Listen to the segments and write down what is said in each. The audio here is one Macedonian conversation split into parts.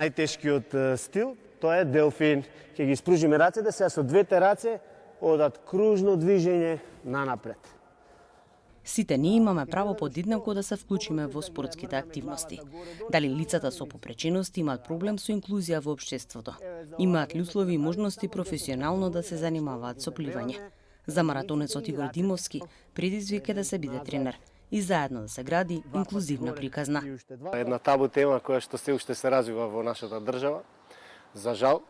Најтешкиот стил, тоа е делфин. Ќе ги спружиме рацете, сега со двете раце одат кружно движење нанапред. Сите ние имаме право подеднако да се вклучиме во спортските активности. Дали лицата со попречености имаат проблем со инклузија во општеството? Имаат ли услови и можности професионално да се занимаваат со пливање? За маратонецот Игор Димовски предизвик е да се биде тренер и заедно да се гради инклузивна приказна. Една табу тема која што се уште се развива во нашата држава. За жал,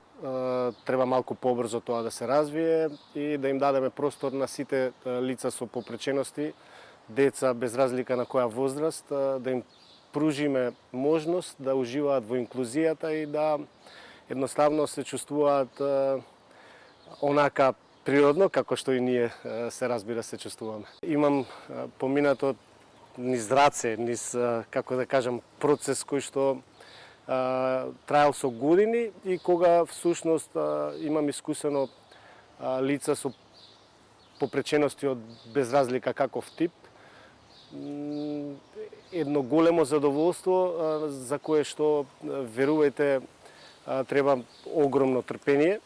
треба малку побрзо тоа да се развие и да им дадеме простор на сите лица со попречености, деца без разлика на која возраст, да им пружиме можност да уживаат во инклузијата и да едноставно се чувствуваат онака природно како што и ние се разбира се чувствуваме. Имам поминато низ раце, низ како да кажам процес кој што траел со години и кога всушност имам искусено лица со попречености од без разлика каков тип. Едно големо задоволство за кое што, верувајте, треба огромно трпение,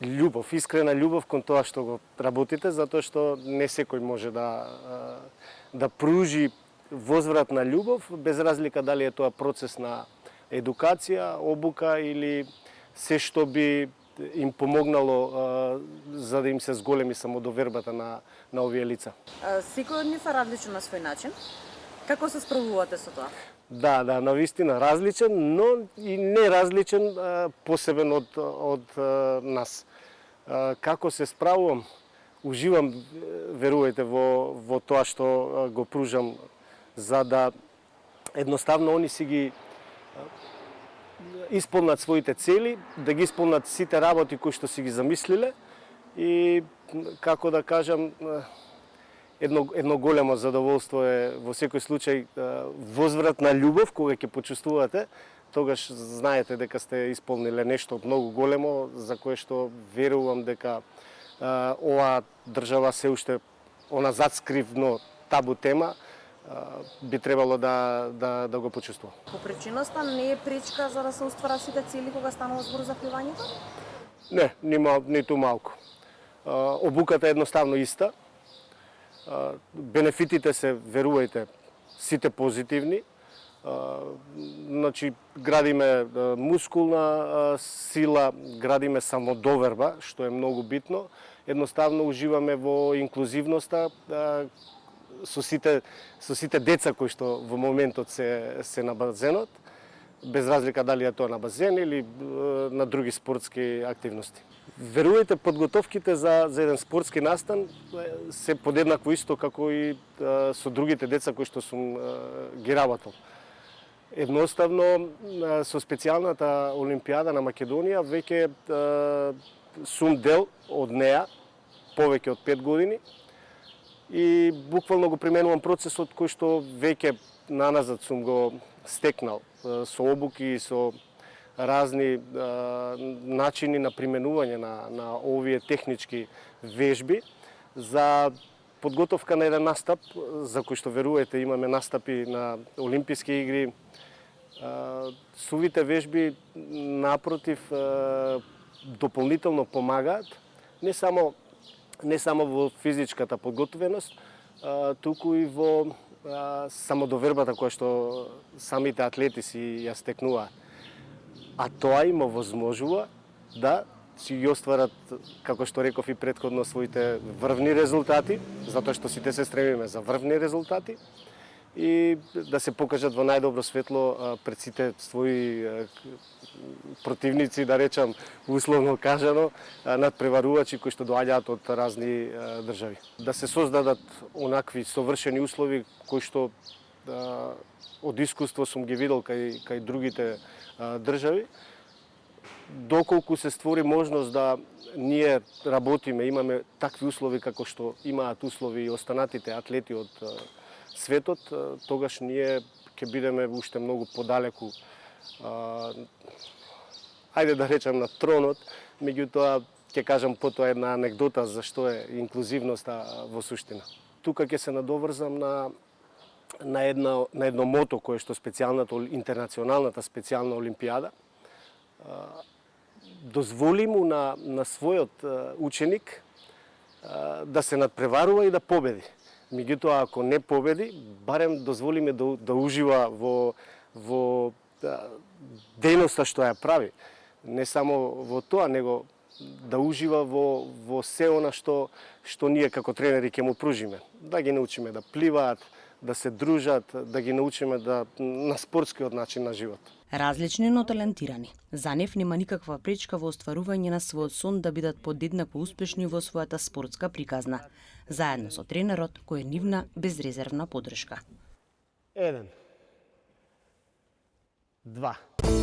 љубов, искрена љубов кон тоа што го работите, затоа што не секој може да пружи возврат на љубов, без разлика дали е тоа процес на едукација, обука или се што би им помогнало за да им се зголеми самодовербата на овие лица. Секој од нив е различен на свој начин. Како се справувате со тоа? Да, навистина различен, но и не различен посебен од нас. Како се справувам? Уживам, верувајте, во тоа што го пружам, за да едноставно они си ги исполнат своите цели, да ги исполнат сите работи кои што си ги замислиле и, како да кажам, едно големо задоволство е во секој случај возврат на љубов кога ќе почувствувате, тогаш знаете дека сте исполниле нешто многу големо за кое што верувам дека оваа држава се уште она задскривно табу тема би требало да го почувствува. Попреченоста не е пречка за да се остварат сите цели кога станува збор за пливањето? Не, ниту малку. Обуката е едноставно иста. Бенефитите се, верувајте, сите позитивни. Значи, градиме мускулна сила, градиме самодоверба, што е многу битно. Едноставно уживаме во инклузивноста со сите деца кои што во моментот се на базенот, без разлика дали е тоа на базен или на други спортски активности. Верувајте, подготовките за еден спортски настан се подеднакво исто како и со другите деца кои што сум ги работел. Едноставно, со специјалната Олимпијада на Македонија, веќе сум дел од неа, повеќе од 5 години, и буквално го применувам процесот кој што веќе наназад сум го стекнал со обуки и со разни начини на применување на овие технички вежби за подготовка на еден настап, за кој што верувајте имаме настапи на Олимписки игри. Сувите вежби напротив дополнително помагаат не само во физичката подготвеност, туку и во самодовербата која што самите атлети си ја стекнуваат. А тоа им овозможува да си ги остварат, како што реков и претходно, своите врвни резултати, затоа што сите се стремиме за врвни резултати, и да се покажат во најдобро светло пред сите своји противници, да речам, условно кажано, надпреварувачи кои што доаѓаат од разни држави. Да се создадат онакви совршени услови кои што од искуство сум ги видел кај другите држави, доколку се створи можност да ние работиме, имаме такви услови како што имаат услови и останатите атлети од светот, тогаш ние ќе бидеме уште многу подалеку, ајде да речем, на тронот. Меѓутоа, ќе кажам потоа една анегдота за што е инклузивноста во суштина. Тука ќе се надоврзам на на едно мото кое што интернационалната специјална олимпијада дозволи му на својот ученик да се надпреварува и да победи. Меѓутоа, ако не победи, барем дозволиме да ужива во дејноста што ја прави. Не само во тоа, него да ужива во се она што ние како тренери ќе му пружиме. Да ги научиме да пливаат, да се дружат, да ги научиме на спортскиот начин на живот. Различни, но талентирани. За нив нема никаква пречка во остварување на својот сон да бидат подеднакво успешни во својата спортска приказна, заедно со тренерот кој е нивна безрезервна поддршка. 1, 2